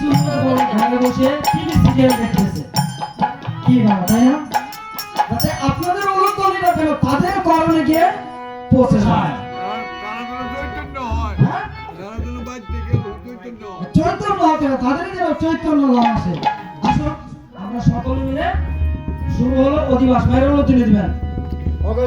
সুন্দর করে ঘরে বসে টিভি সিরিয়াল দেখতেছে কি বাবা তাই না যাতে আপনাদের অনুকরণীরা যেন তাদের কারণে গিয়ে পৌঁছে যায় চৈতন্য হতে তাদের যেন চৈতন্য লাভ আসে আসুন আমরা সকলে মিলে শুরু হলো অধিবাস বাইরে হলো তুলে দিবেন ওকে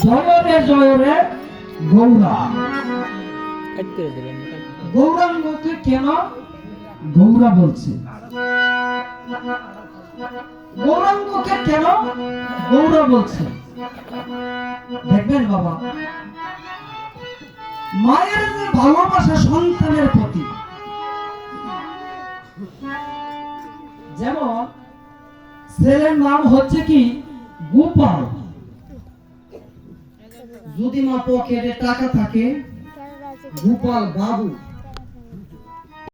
জয় রে জয়রে গৌরা গৌরাঙ্গকে কেন গৌরা বলছে গৌরাঙ্গকে কেন গৌরা বলছে দেখবেন বাবা মায়ের যে ভালোবাসা সন্তানের প্রতি যেমন ছেলের নাম হচ্ছে কি গোপাল যদি মা পকেটে টাকা থাকে গোপাল বাবু